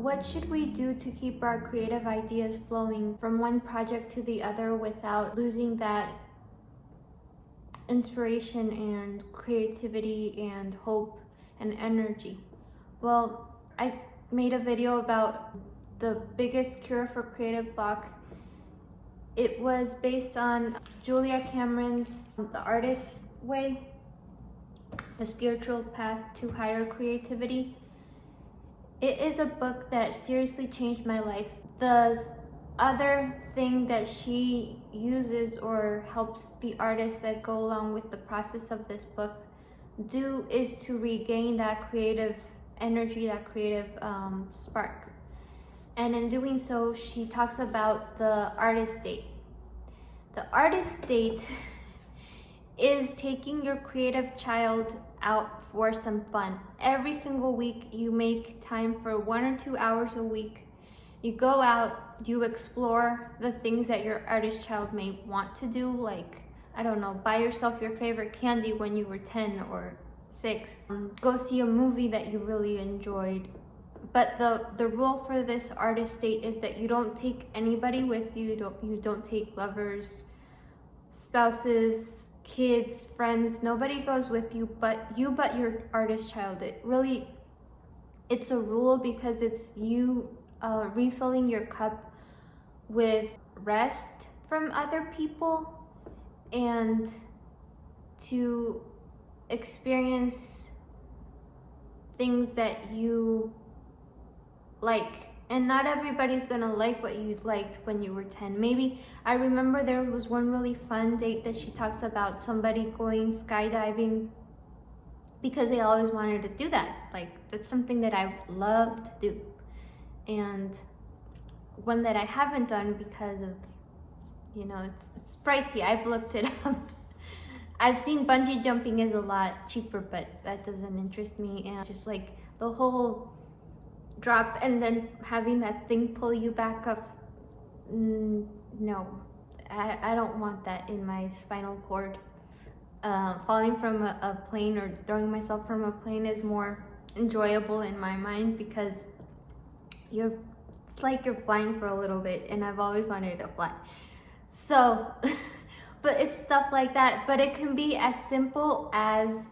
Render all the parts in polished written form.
what should we do to keep our creative ideas flowing from one project to the other without losing that inspiration and creativity and hope and energy? Well, I made a video about the biggest cure for creative block. It was based on Julia Cameron's The Artist's Way, The Spiritual Path to Higher Creativity. It is a book that seriously changed my life. The other thing that she uses or helps the artists that go along with the process of this book do is to regain that creative energy, that creative spark. And in doing so, she talks about the artist date. The artist date is taking your creative child out for some fun. Every single week, you make time for 1 or 2 hours a week. You go out, you explore the things that your artist child may want to do, like, I don't know, buy yourself your favorite candy when you were 10 or 6. Go see a movie that you really enjoyed. But the rule for this artist date is that you don't take anybody with you. You don't take lovers, spouses, kids, friends. Nobody goes with you but your artist child. It's a rule because it's you refilling your cup with rest from other people and to experience things that you like. And not everybody's gonna like what you liked when you were 10. Maybe, I remember there was one really fun date that she talks about somebody going skydiving because they always wanted to do that. Like, that's something that I love to do. And one that I haven't done because of, you know, it's pricey. I've looked it up. I've seen bungee jumping is a lot cheaper, but that doesn't interest me. And just like the whole drop and then having that thing pull you back up, no, I don't want that in my spinal cord. Falling from a plane or throwing myself from a plane is more enjoyable in my mind because it's like you're flying for a little bit, and I've always wanted to fly. So, but it's stuff like that. But it can be as simple as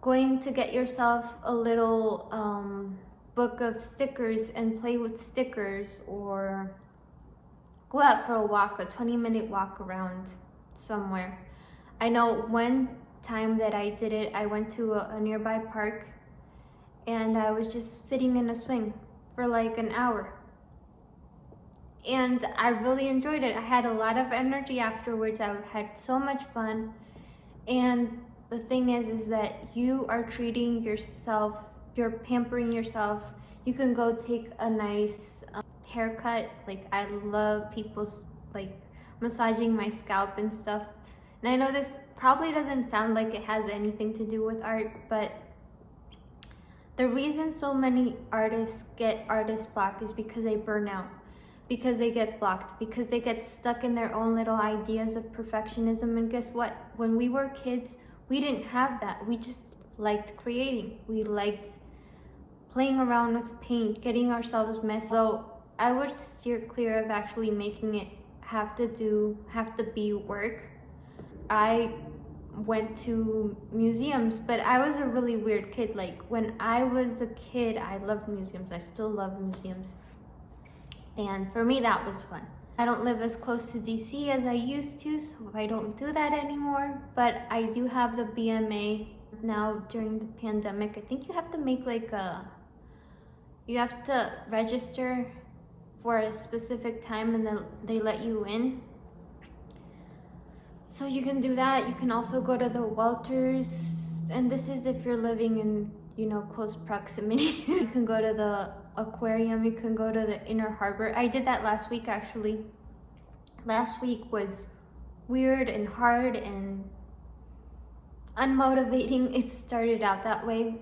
going to get yourself a little book of stickers and play with stickers, or go out for a walk, a 20-minute walk around somewhere. I know one time that I did it, I went to a nearby park and I was just sitting in a swing for like an hour. And I really enjoyed it. I had a lot of energy afterwards. I had so much fun. And the thing is that you are treating yourself, you're pampering yourself. You can go take a nice haircut. Like, I love people's like massaging my scalp and stuff. And I know this probably doesn't sound like it has anything to do with art, but the reason so many artists get artist block is because they burn out, because they get blocked, because they get stuck in their own little ideas of perfectionism. And guess what? When we were kids, we didn't have that. We just liked creating. We liked playing around with paint, getting ourselves messy. So I would steer clear of actually making it have to be work. I went to museums, but I was a really weird kid. Like, when I was a kid, I loved museums. I still love museums. And for me, that was fun. I don't live as close to DC as I used to, so I don't do that anymore. But I do have the BMA now during the pandemic. I think you have to make like you have to register for a specific time and then they let you in. So you can do that. You can also go to the Walters, and this is if you're living in, you know, close proximity. You can go to the aquarium, you can go to the Inner Harbor. I did that last week, actually. Last week was weird and hard and unmotivating. It started out that way.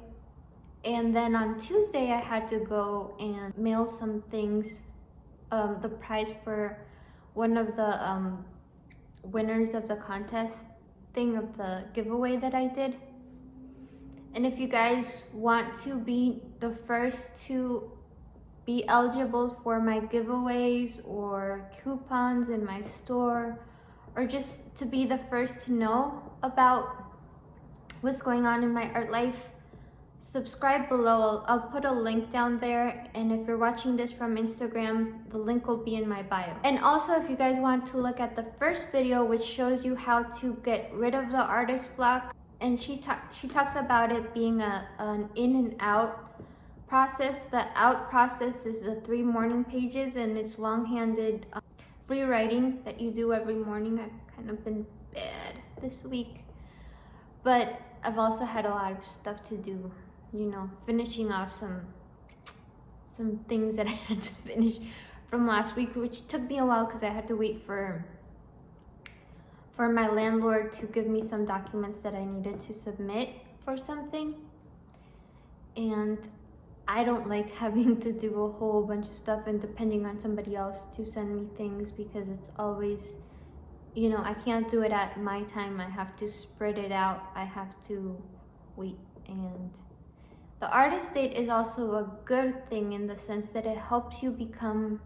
And then on Tuesday, I had to go and mail some things, the prize for one of the winners of the contest thing of the giveaway that I did. And if you guys want to be the first to be eligible for my giveaways or coupons in my store, or just to be the first to know about what's going on in my art life, subscribe below. I'll put a link down there, and if you're watching this from Instagram, the link will be in my bio. And also, if you guys want to look at the first video, which shows you how to get rid of the artist block, and she talks about it being an in and out process. The out process is the 3 morning pages, and it's long-handed free writing that you do every morning. I've kind of been bad this week, but I've also had a lot of stuff to do, you know, finishing off some things that I had to finish from last week, which took me a while because I had to wait for my landlord to give me some documents that I needed to submit for something. And I don't like having to do a whole bunch of stuff and depending on somebody else to send me things, because it's always, you know, I can't do it at my time. I have to spread it out. I have to wait. And the artist date is also a good thing in the sense that it helps you become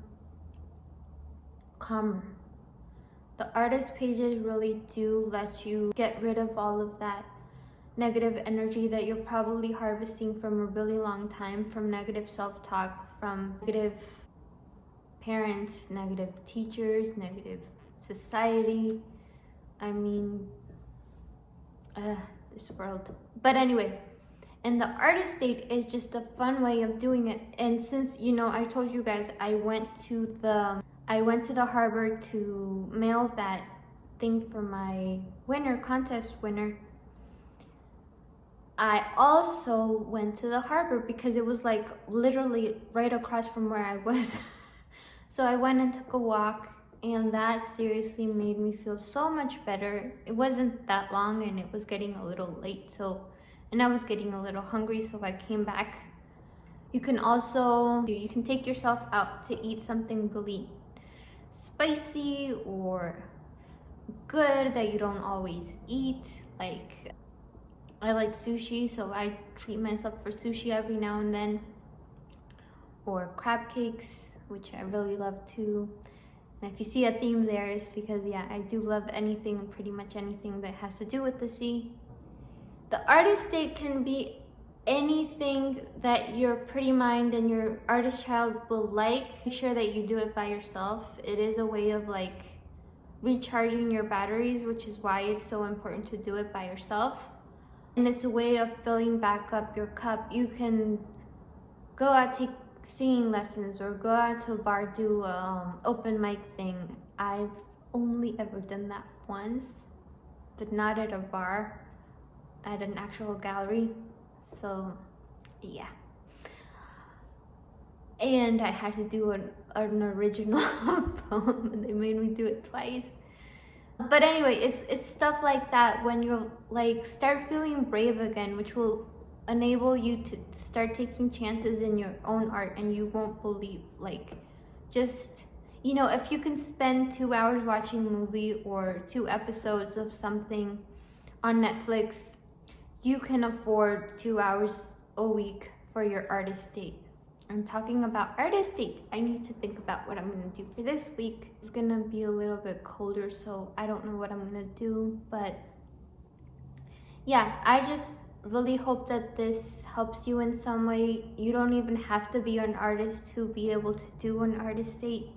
calmer. The artist pages really do let you get rid of all of that negative energy that you're probably harvesting from a really long time, from negative self-talk, from negative parents, negative teachers, negative society. I mean, this world. But anyway, and the artist date is just a fun way of doing it. And since, you know, I told you guys I went to the harbor to mail that thing for my contest winner, I also went to the harbor because it was like literally right across from where I was. So I went and took a walk, and that seriously made me feel so much better. It wasn't that long and it was getting a little late, and I was getting a little hungry, so I came back. You can take yourself out to eat something really spicy or good that you don't always eat. Like, I like sushi, so I treat myself for sushi every now and then, or crab cakes, which I really love too. And if you see a theme there, it's because, yeah, I do love anything, pretty much anything that has to do with the sea. The artist date can be anything that your pretty mind and your artist child will like. Make sure that you do it by yourself. It is a way of like recharging your batteries, which is why it's so important to do it by yourself. And it's a way of filling back up your cup. You can go out, take singing lessons, or go out to a bar, do open mic thing. I've only ever done that once, but not at a bar, at an actual gallery. So yeah, and I had to do an original poem, and they made me do it twice. But anyway, it's stuff like that when you're like start feeling brave again, which will enable you to start taking chances in your own art, and you won't believe, like, just, you know, if you can spend 2 hours watching a movie or 2 episodes of something on Netflix, you can afford 2 hours a week for your artist date. I'm talking about artist date. I need to think about what I'm gonna do for this week. It's gonna be a little bit colder, so I don't know what I'm gonna do, but yeah, I just really hope that this helps you in some way. You don't even have to be an artist to be able to do an artist date.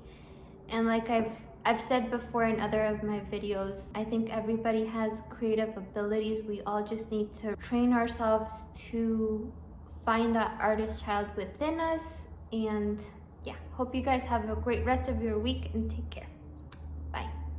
And like I've said before in other of my videos, I think everybody has creative abilities. We all just need to train ourselves to find that artist child within us. And yeah, hope you guys have a great rest of your week, and take care.